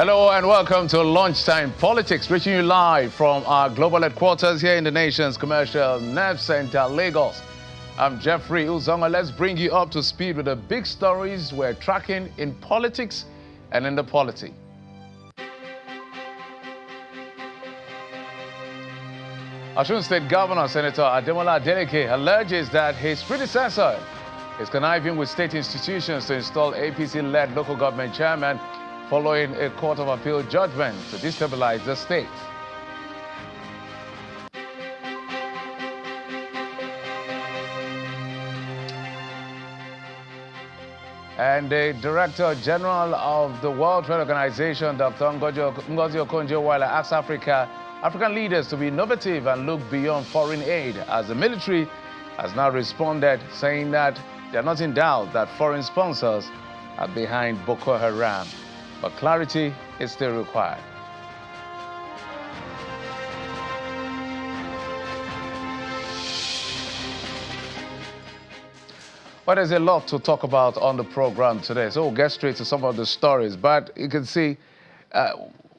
Hello and welcome to Lunchtime Politics, reaching you live from our global headquarters here in the nation's commercial nerve center, Lagos. I'm Jeffrey Uzonga. Let's bring you up to speed with the big stories we're tracking in politics and in the polity. Osun State Governor Senator Adeleke alleges that his predecessor is conniving with state institutions to install APC-led local government chairman following a Court of Appeal judgment to destabilize the state. And the Director General of the World Trade Organization, Dr. Ngozi Okonjo-Iweala, asks African leaders to be innovative and look beyond foreign aid, as the military has now responded, saying that they are not in doubt that foreign sponsors are behind Boko Haram. But clarity is still required. Well, there's a lot to talk about on the program today, so we'll get straight to some of the stories. But you can see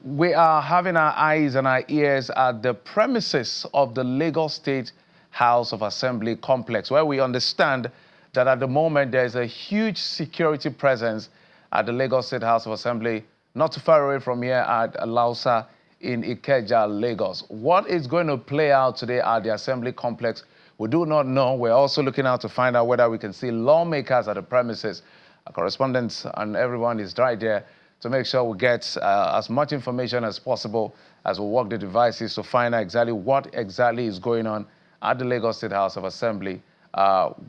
we are having our eyes and our ears at the premises of the Lagos State House of Assembly complex, where we understand that at the moment there's a huge security presence at the Lagos State House of Assembly, not too far away from here at Lausa in Ikeja, Lagos. What is going to play out today at the Assembly complex, we do not know. We're also looking out to find out whether we can see lawmakers at the premises. Our correspondents and everyone is right there to make sure we get as much information as possible as we work the devices to find out exactly what exactly is going on at the Lagos State House of Assembly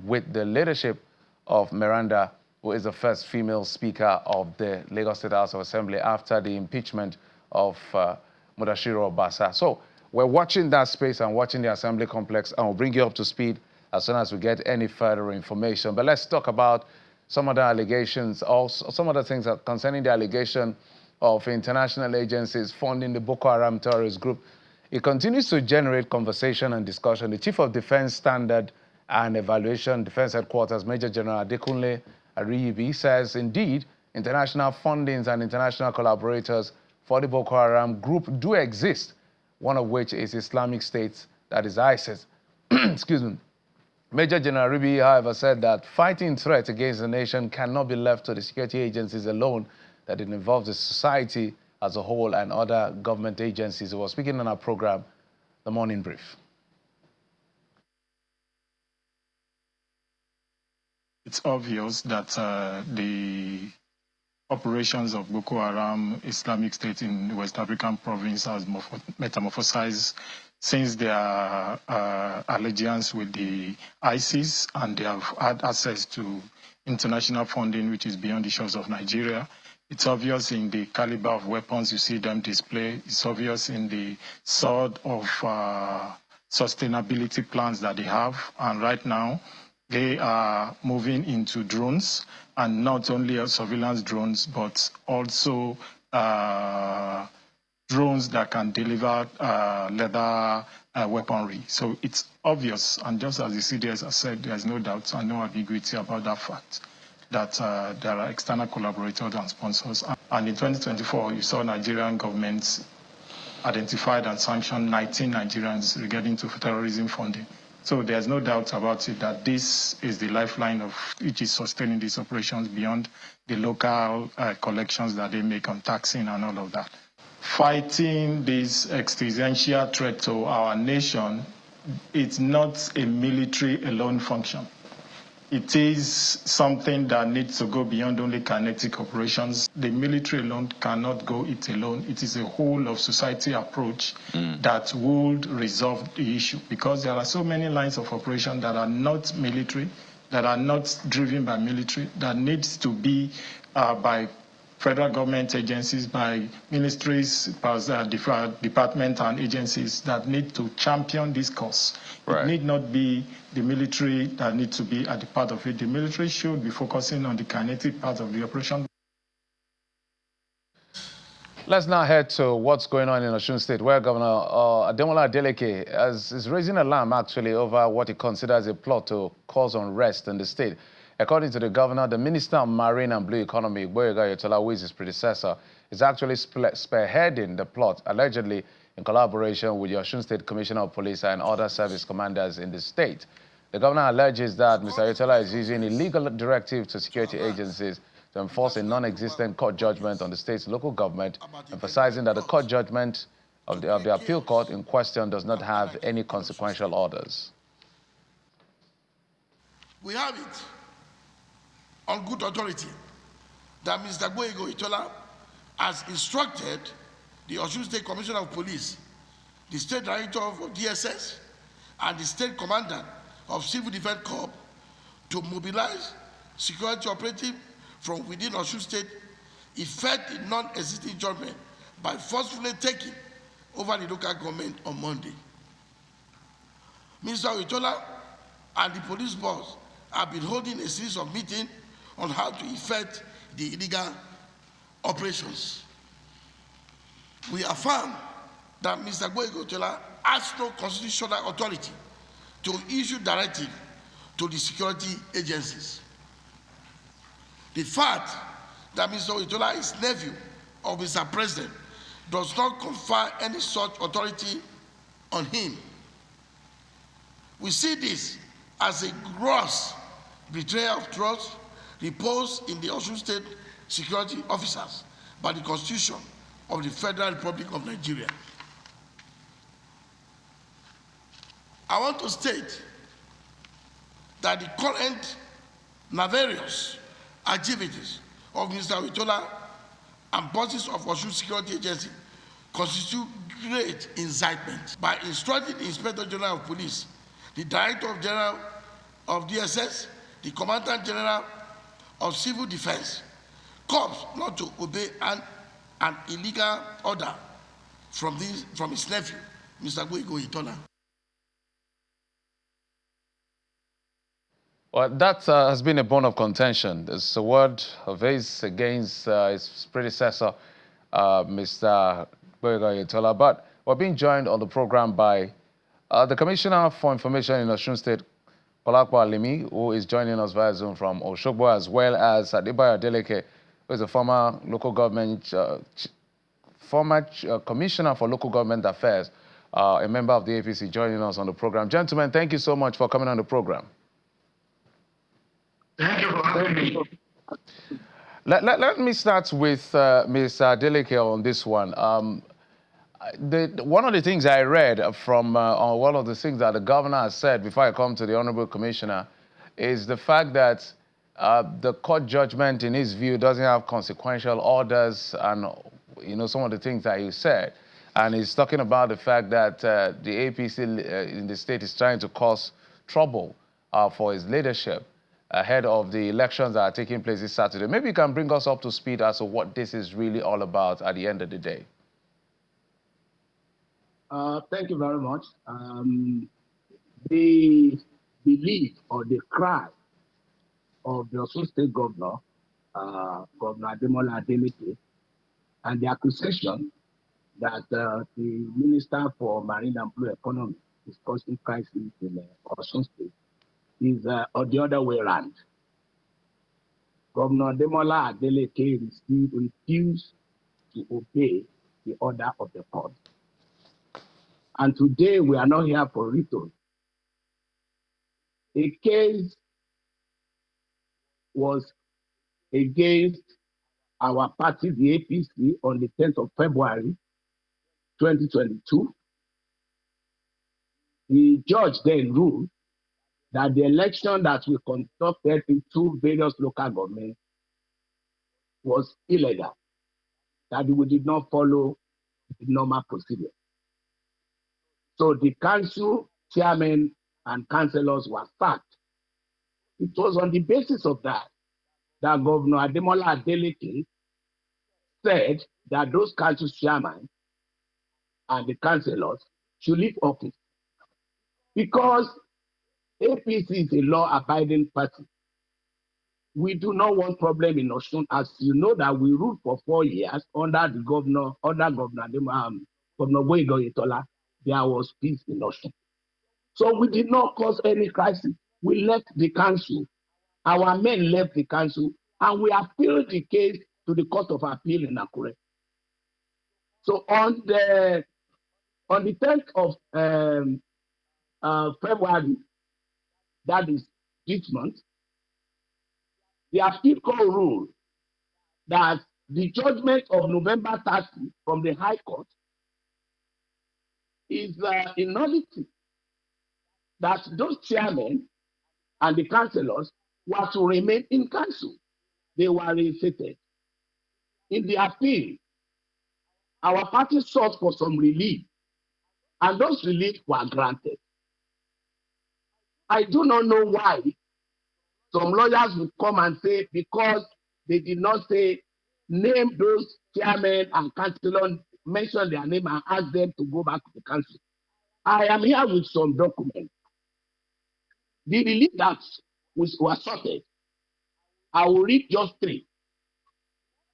with the leadership of Miranda, who is the first female speaker of the Lagos State House of Assembly after the impeachment of Mudashiru Obasa. So we're watching that space and watching the Assembly complex, and we'll bring you up to speed as soon as we get any further information. But let's talk about some of the allegations, also some of the things that concerning the allegation of international agencies funding the Boko Haram terrorist group. It continues to generate conversation and discussion. The Chief of Defense Standard and Evaluation, Defense Headquarters, Major General Adekunle Ariyibi, says, indeed, international fundings and international collaborators for the Boko Haram group do exist, one of which is Islamic State, that is ISIS. Excuse me. Major General Ariyibi, however, said that fighting threats against the nation cannot be left to the security agencies alone, that it involves the society as a whole and other government agencies. He was speaking on our program, The Morning Brief. It's obvious that the operations of Boko Haram, Islamic State in the West African province has metamorphosized since their allegiance with the ISIS, and they have had access to international funding which is beyond the shores of Nigeria. It's obvious in the caliber of weapons you see them display. It's obvious in the sort of sustainability plans that they have. And right now, they are moving into drones, and not only surveillance drones, but also drones that can deliver leather weaponry. So it's obvious, and just as the CDS has said, there's no doubt and no ambiguity about that fact, that there are external collaborators and sponsors. And in 2024, you saw Nigerian governments identified and sanctioned 19 Nigerians regarding to terrorism funding. So there's no doubt about it that this is the lifeline of which is sustaining these operations beyond the local collections that they make on taxing and all of that. Fighting this existential threat to our nation, it's not a military alone function. It is something that needs to go beyond only kinetic operations. The military alone cannot go it alone. It is a whole of society approach that would resolve the issue, because there are so many lines of operation that are not military, that are not driven by military, that needs to be by federal government agencies, by ministries, departments and agencies that need to champion this cause. Right. It need not be the military that needs to be at the part of it. The military should be focusing on the kinetic part of the operation. Let's now head to what's going on in Osun State, where Governor Adeleke is raising alarm, actually, over what he considers a plot to cause unrest in the state. According to the governor, the Minister of Marine and Blue Economy, Gboyega Oyetola, who is his predecessor, is actually spearheading the plot, allegedly in collaboration with the Osun State Commissioner of Police and other service commanders in the state. The governor alleges that Mr. Oyetola is using illegal directives to security agencies to enforce a non-existent court judgment on the state's local government, emphasizing that the court judgment of the appeal court in question does not have any consequential orders. We have it on good authority that Mr. Gboyega Oyetola has instructed the Osun State Commissioner of Police, the State Director of DSS, and the State Commandant of Civil Defense Corps to mobilize security operatives from within Osun State, effect the non-existing judgment by forcefully taking over the local government on Monday. Mr. Oyetola and the police boss have been holding a series of meetings on how to effect the illegal operations. We affirm that Mr. Gboyega Oyetola has no constitutional authority to issue directive to the security agencies. The fact that Mr. Oyetola is nephew of Mr. President does not confer any such authority on him. We see this as a gross betrayal of trust reposed in the Osun State security officers by the Constitution of the Federal Republic of Nigeria. I want to state that the current nefarious activities of Mr. Oyetola and bosses of Osun Security Agency constitute great incitement. By instructing the Inspector General of Police, the Director General of DSS, the Commandant General of Civil Defense, Corps not to obey an illegal order from his nephew, Mr. Gboyega Oyetola. Well, that has been a bone of contention. There's a word of his against his predecessor, Mr. Gboyega Oyetola. But we're being joined on the program by the Commissioner for Information in Osun State, Adeleke, who is joining us via Zoom from Osogbo, as well as Adeleke, who is a former local government, Commissioner for Local Government Affairs, a member of the APC, joining us on the program. Gentlemen, thank you so much for coming on the program. Thank you for having me. Let me start with Ms. Adeleke on this one. One of the things I read from one of the things that the governor has said before I come to the Honorable Commissioner is the fact that the court judgment, in his view, doesn't have consequential orders and, you know, some of the things that he said. And he's talking about the fact that the APC in the state is trying to cause trouble for his leadership ahead of the elections that are taking place this Saturday. Maybe you can bring us up to speed as to what this is really all about at the end of the day. Thank you very much. The belief or the cry of the Osun State Governor, Governor Adeleke, and the accusation that the Minister for Marine and Blue Economy is causing crisis in Osun State is on the other way around. Governor Adeleke refused to obey the order of the court. And today we are not here for rhetoric. A case was against our party, the APC, on the 10th of February, 2022. The judge then ruled that the election that we conducted in two various local governments was illegal, that we did not follow the normal procedure. So the council chairman and councillors were sacked. It was on the basis of that Governor Adeleke said that those council chairmen and the councillors should leave office because APC is a law-abiding party. We do not want problem in Osun. As you know that we ruled for 4 years under Governor Gboyega Oyetola. There was peace in Osun. So we did not cause any crisis. We left the council our men left the council, and we appealed the case to the Court of Appeal in Akure. So on the 10th of February, that is this month, the appeal court ruled that the judgment of November 30 from the High Court is in nullity, that those chairmen and the councillors were to remain in council. They were reinstated. In the appeal, our party sought for some relief, and those relief were granted. I do not know why some lawyers would come and say because they did not say name those chairmen and councillors, mention their name and ask them to go back to the council. I am here with some documents. The relief that was sorted, I will read just three.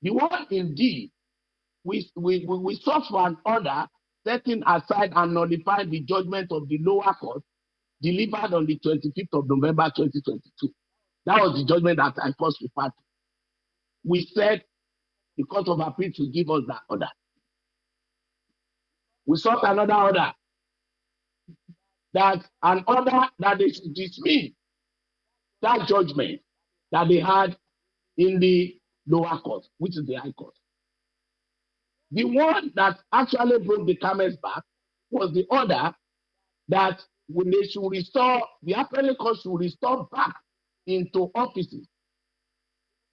The one indeed, we sought for an order setting aside and nullifying the judgment of the lower court delivered on the 25th of November 2022. That was the judgment that I first referred to. We said the Court of Appeal to give us that order. We sought another order, that an order that they should dismiss that judgment that they had in the lower court, which is the High Court. The one that actually broke the camel's back was the order that when they should restore, the appellate court should restore back into offices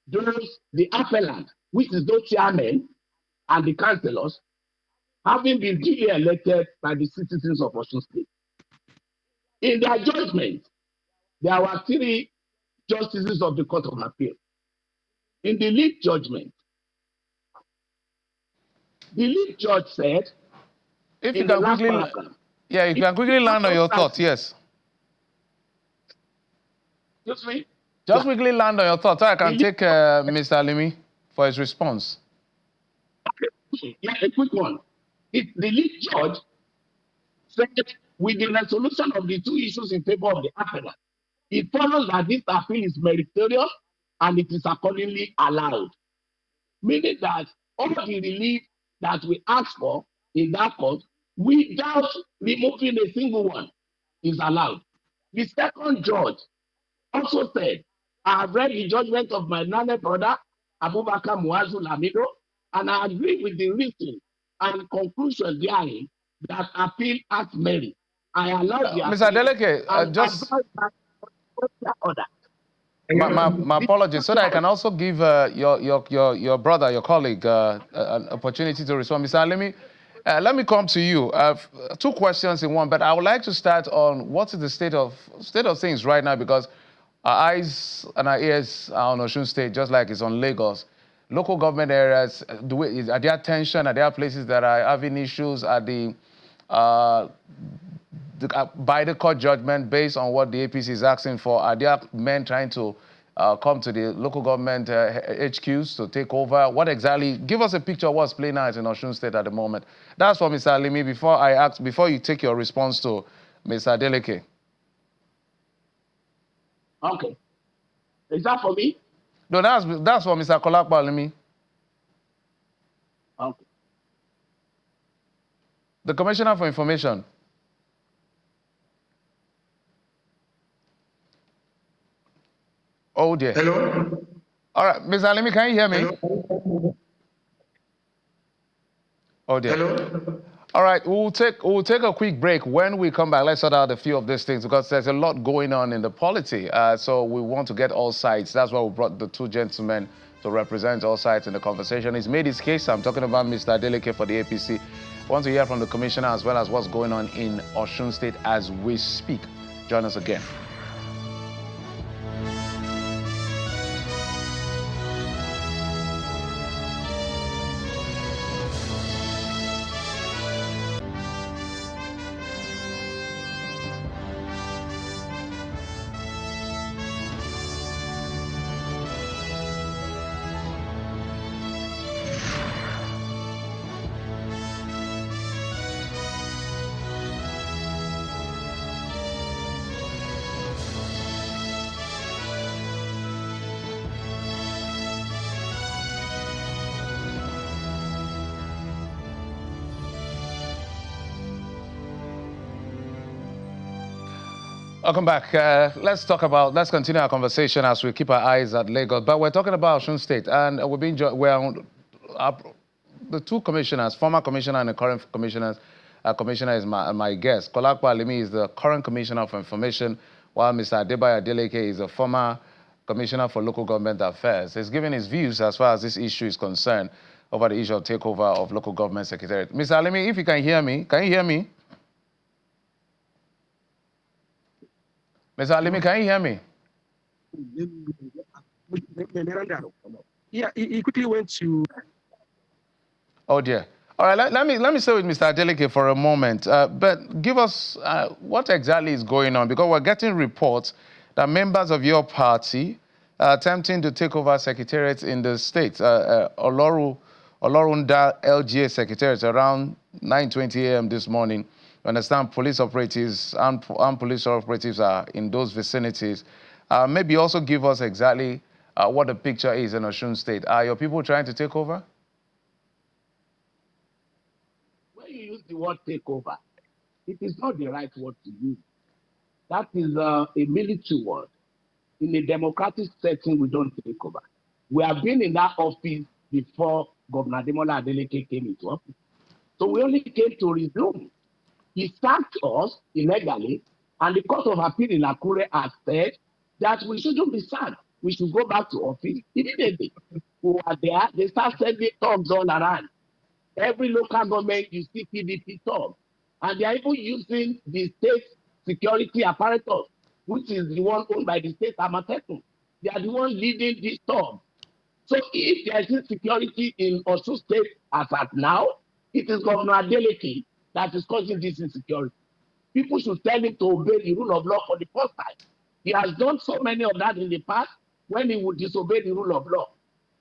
the appellant, which is those chairmen and the councillors, having been duly elected by the citizens of Osun State. In their judgment, there were three justices of the Court of Appeal. In the lead judgment, the lead judge said, if you can quickly, if you can quickly land on your thoughts, yes. Excuse me? Just quickly land on your thoughts. I can take Mr. Alimi for his response. Yeah, a quick one. The lead judge said, with the resolution of the two issues in favor of the appellant, it follows that this appeal is meritorious and it is accordingly allowed. Meaning that all the relief that we ask for in that court, without removing a single one, is allowed. The second judge also said, I have read the judgment of my learned brother, Abubakar Muazu Lamido, and I agree with the reason and conclusion therein that appeal has merit. I allow the Mr. Adeleke, just my apologies, so that I can also give your brother, your colleague, an opportunity to respond. Mr. Alimi, let me come to you. Two questions in one, but I would like to start on what is the state of things right now, because our eyes and our ears are on Osun State, just like it's on Lagos. Local government areas, are there tension? Are there places that are having issues? Are by the court judgment, based on what the APC is asking for, are there men trying to come to the local government HQs to take over? What exactly? Give us a picture of what's playing out in Osun State at the moment. That's for Mr. Alimi. Before you take your response to Mr. Adeleke. Okay. Is that for me? No, that's for Mr. Kolakpa Alimi. Okay. The Commissioner for Information. Oh dear. Hello. All right, Mr. Alimi, can you hear me? Hello. Oh dear. Hello. All right, we'll take a quick break. When we come back, let's sort out a few of these things, because there's a lot going on in the polity. So we want to get all sides. That's why we brought the two gentlemen to represent all sides in the conversation. He's made his case. I'm talking about Mr. Adeleke for the APC. I want to hear from the commissioner as well as what's going on in Osun State as we speak. Join us again. Welcome back. Let's continue our conversation as we keep our eyes at Lagos. But we're talking about Osun State, and the two commissioners, former commissioner and the current commissioner is my guest. Kolakpa Alimi is the current commissioner for information, while Mr. Adeleke is a former commissioner for local government affairs. He's giving his views as far as this issue is concerned over the issue of takeover of local government secretariat. Mr. Alimi, if you can hear me, can you hear me? Mr. Alimi, can you hear me? Yeah, he quickly went to. Oh dear. All right, let me stay with Mr. Adeleke for a moment. But give us what exactly is going on, because we're getting reports that members of your party are attempting to take over secretariats in the state. Olorunda LGA secretariat around 9:20 a.m. this morning. I understand police operatives and police operatives are in those vicinities. Maybe also give us exactly what the picture is in Osun State. Are your people trying to take over? When you use the word takeover, it is not the right word to use. That is a military word. In a democratic setting, we don't take over. We have been in that office before Governor Ademola Adeleke came into office. So we only came to resume. He sacked us illegally, and the Court of Appeal in Akure has said that we shouldn't be sacked. We should go back to office immediately. We were there, they start sending thugs all around. Every local government, you see PDP thugs. And they are even using the state security apparatus, which is the one owned by the state Amateku. They are the ones leading this thugs. So if there is insecurity in Osun State as at now, it is Governor Adeleke that is causing this insecurity. People should tell him to obey the rule of law for the first time. He has done so many of that in the past when he would disobey the rule of law.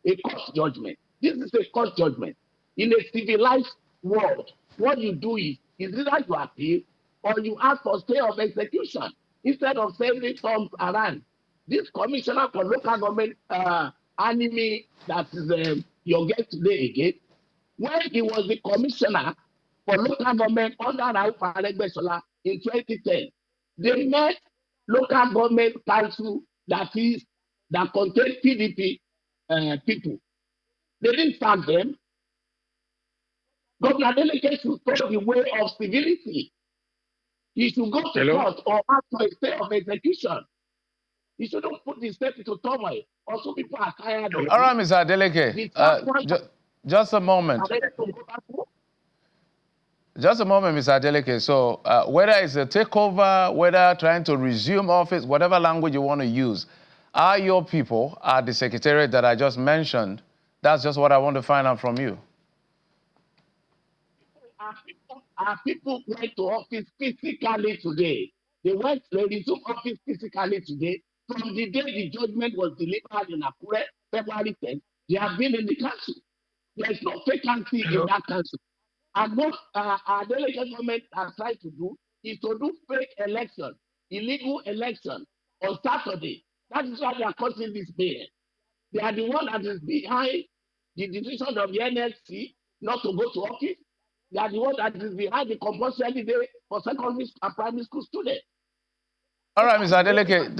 A court judgment. This is a court judgment. In a civilized world, what you do is either you appeal or you ask for stay of execution instead of sending thumbs around. This commissioner for local government enemy that is your guest today again, when he was the commissioner for local government under Rauf Aregbesola in 2010, they met local government council that contained PDP people. They didn't sack them. Governor Adeleke should follow the way of civility. He should go to court or ask for a stay of execution. He shouldn't put the state into turmoil. Also, people are tired of it. All right, Mr. Adeleke. Just a moment. Just a moment, Mr. Adeleke. So whether it's a takeover, whether trying to resume office, whatever language you want to use, are your people at the secretariat that I just mentioned? That's just what I want to find out from you. Our people went to office physically today. They resumed office physically today. From the day the judgment was delivered in Akure, February 10th, they have been in the council. There is no vacancy in that council. And what our delegate government has tried to do is to do fake election, illegal election on Saturday. That is why they are causing this pain. They are the one that is behind the decision of the NLC not to go to office. They are the one that is behind the compulsory day for secondary and primary school students. All right, Mr. Adeleke,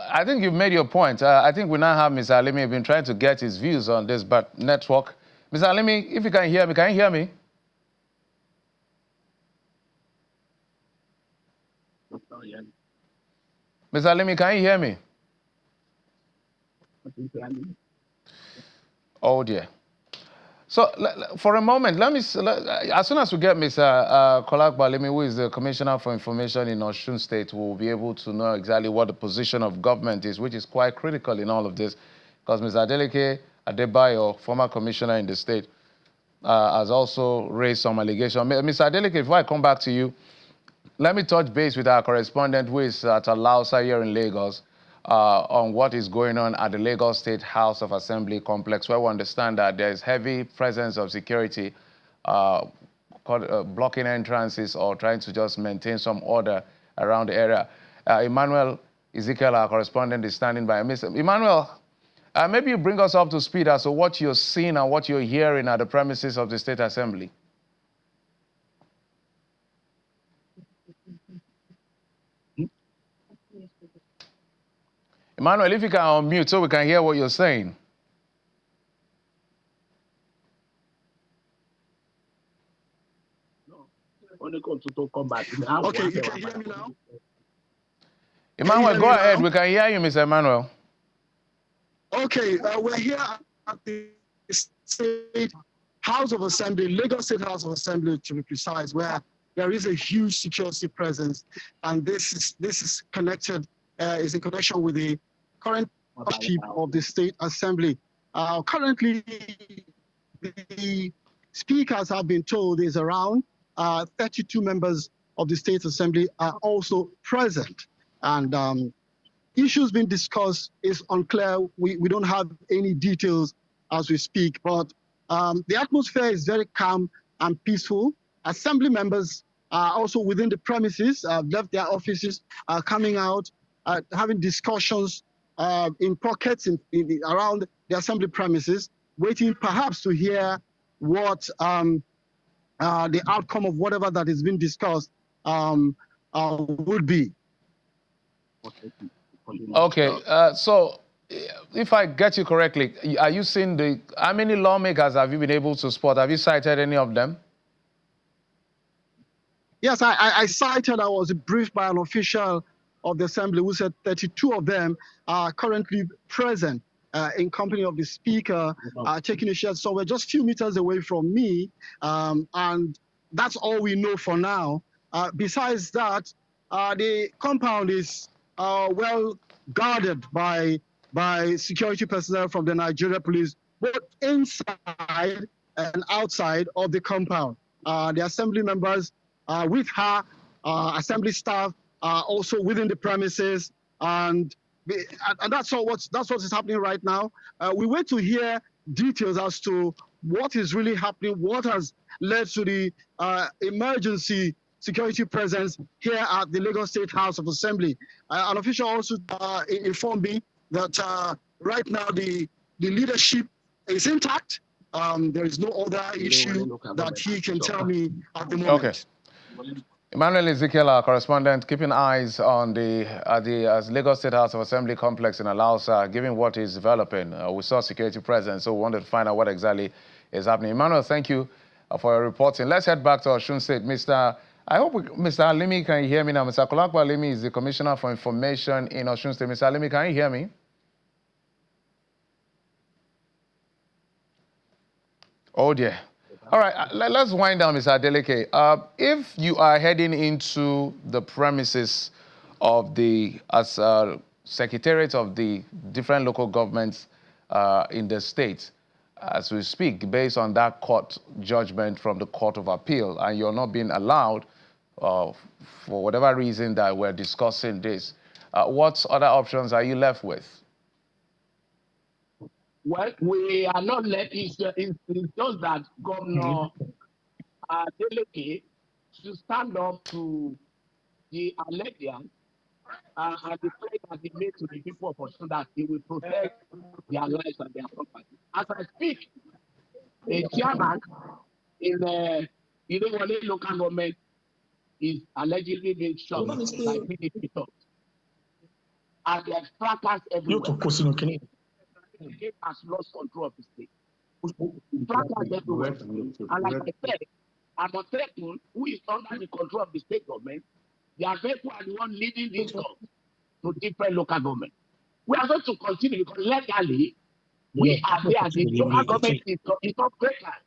I think you've made your point. I think we now have Mr. Alimi been trying to get his views on this, but network. Mr. Alimi, if you can hear me, can you hear me? Mr. Alimi, can you hear me? Oh dear. So for a moment, as soon as we get Mr. Kolakpa Alimi, who is the Commissioner for Information in Osun State, we'll be able to know exactly what the position of government is, which is quite critical in all of this, because Mr. Adeleke Adebayo, former commissioner in the state, has also raised some allegations. Mr. Adeleke, before I come back to you, let me touch base with our correspondent who is at Alausa here in Lagos on what is going on at the Lagos State House of Assembly complex, where we understand that there is heavy presence of security blocking entrances or trying to just maintain some order around the area. Emmanuel Ezekiel, our correspondent, is standing by. Mr. Emmanuel, maybe you bring us up to speed as to what you're seeing and what you're hearing at the premises of the State Assembly. Emmanuel, if you can unmute so we can hear what you're saying. Okay, you can hear me now? Emmanuel, go ahead. We can hear you, Mr. Emmanuel. Okay, we're here at the State House of Assembly, Lagos State House of Assembly to be precise, where there is a huge security presence, and this is connected, is in connection with the current chief of the State Assembly. Currently, the speakers have been told is around 32 members of the State Assembly are also present, and issues being discussed is unclear. We don't have any details as we speak, but the atmosphere is very calm and peaceful. Assembly members are also within the premises, left their offices, coming out, having discussions in pockets around the assembly premises, waiting perhaps to hear what the outcome of whatever that is being discussed would be. Okay, so if I get you correctly, are you seeing how many lawmakers have you been able to spot? Have you cited any of them? Yes, I cited, I was briefed by an official of the assembly who said 32 of them are currently present in company of the speaker, taking a share. So we're just a few meters away from me, and that's all we know for now. Besides that, the compound is well guarded by security personnel from the Nigeria police, both inside and outside of the compound. The assembly members with her, assembly staff also within the premises, and that's all. That's what is happening right now. We wait to hear details as to what is really happening, what has led to the emergency security presence here at the Lagos State House of Assembly. An official also informed me that right now the leadership is intact. There is no other issue that he can tell me at the moment. Okay. Emmanuel Ezekiel, our correspondent, keeping eyes on the Lagos State House of Assembly complex in Alausa, given what is developing. We saw security presence, so we wanted to find out what exactly is happening. Emmanuel, thank you for your reporting. Let's head back to Osun State. I hope Mr. Alimi can hear me now. Mr. Kolakwa Alimi is the Commissioner for Information in Osun State. Mr. Alimi, can you hear me? Oh dear. All right, let's wind down, Mr. Adeleke. If you are heading into the premises of the secretariat of the different local governments in the state, as we speak, based on that court judgment from the Court of Appeal, and you're not being allowed, for whatever reason that we're discussing this, what other options are you left with? Well, we are not left. It's just that Governor Adeleke should stand up to the allegiance and the pledge that he made to the people of Osun that he will protect their lives and their property. As I speak, a chairman in the local government is allegedly being shot by PDP thugs. And there's fracas everywhere. The state has lost control of the state. Fracas everywhere. And like I said, Amotekun, who is under the control of the state government, their people are the one leading these thugs to different local governments. We are going to continue because legally, we are there. The local government is not vacant.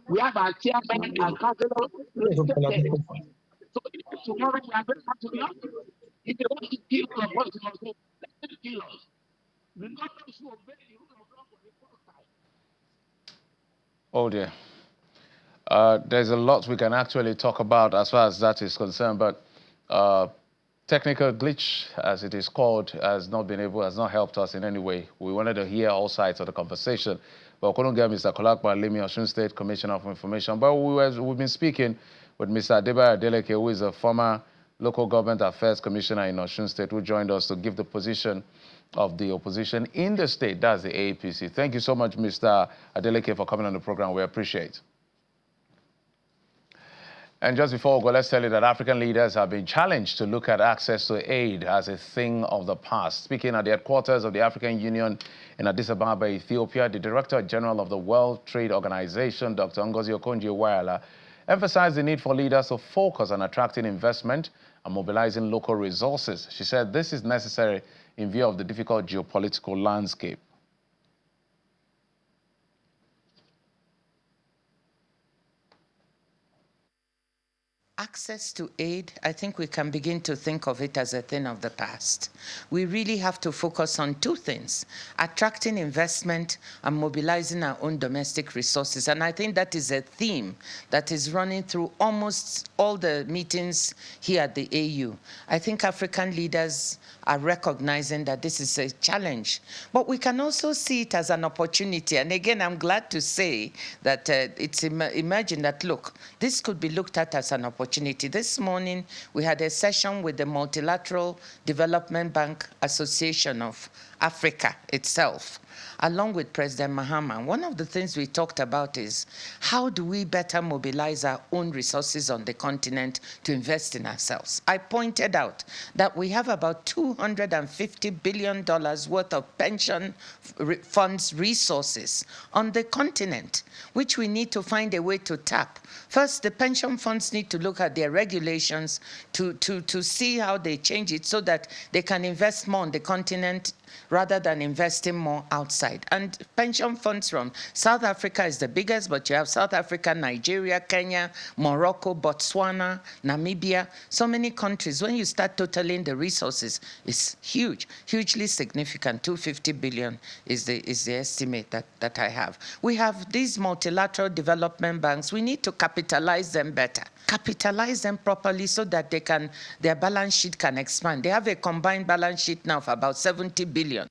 We have our chairman and councillor. So tomorrow we are going to have to be up. If they want to kill us, what they must do, let them kill us. The government should obey the rule of law for the first time. Oh dear. There's a lot we can actually talk about as far as that is concerned, but technical glitch, as it is called, has not helped us in any way. We wanted to hear all sides of the conversation, but we couldn't get Mr. Kolakwa Alimi, Osun State Commissioner for Information. But we've been speaking with Mr. Adeleke, who is a former Local Government Affairs Commissioner in Osun State, who joined us to give the position of the opposition in the state, that's the APC. Thank you so much, Mr. Adeleke, for coming on the program. We appreciate it. And just before we go, let's tell you that African leaders have been challenged to look at access to aid as a thing of the past. Speaking at the headquarters of the African Union in Addis Ababa, Ethiopia, the Director General of the World Trade Organization, Dr. Ngozi Okonjo-Iweala, emphasized the need for leaders to focus on attracting investment and mobilizing local resources. She said this is necessary in view of the difficult geopolitical landscape. Access to aid, I think we can begin to think of it as a thing of the past. We really have to focus on two things: attracting investment and mobilizing our own domestic resources. And I think that is a theme that is running through almost all the meetings here at the AU. I think African leaders are recognizing that this is a challenge, but we can also see it as an opportunity. And again, I'm glad to say that it's emerging that, look, this could be looked at as an opportunity. This morning, we had a session with the Multilateral Development Bank Association of Africa itself, along with President Mahama. One of the things we talked about is how do we better mobilize our own resources on the continent to invest in ourselves. I pointed out that we have about $250 billion worth of pension funds resources on the continent, which we need to find a way to tap. First, the pension funds need to look at their regulations to see how they change it so that they can invest more on the continent rather than investing more outside. And pension funds from South Africa is the biggest, but you have South Africa, Nigeria, Kenya, Morocco, Botswana, Namibia, so many countries. When you start totaling the resources, it's huge, hugely significant. 250 billion is the estimate that I have. We have these multilateral development banks. We need to capitalize them better. Capitalize them properly so that their balance sheet can expand. They have a combined balance sheet now of about 70 billion.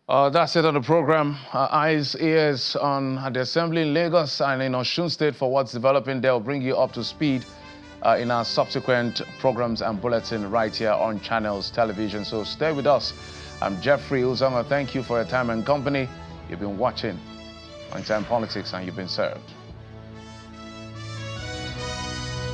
That's it on the program. Eyes, ears on the Assembly in Lagos and in Osun State for what's developing there. Will bring you up to speed in our subsequent programs and bulletin right here on Channels Television. So stay with us. I'm Jeffrey Uzama. Thank you for your time and company. You've been watching Lunchtime Politics and you've been served.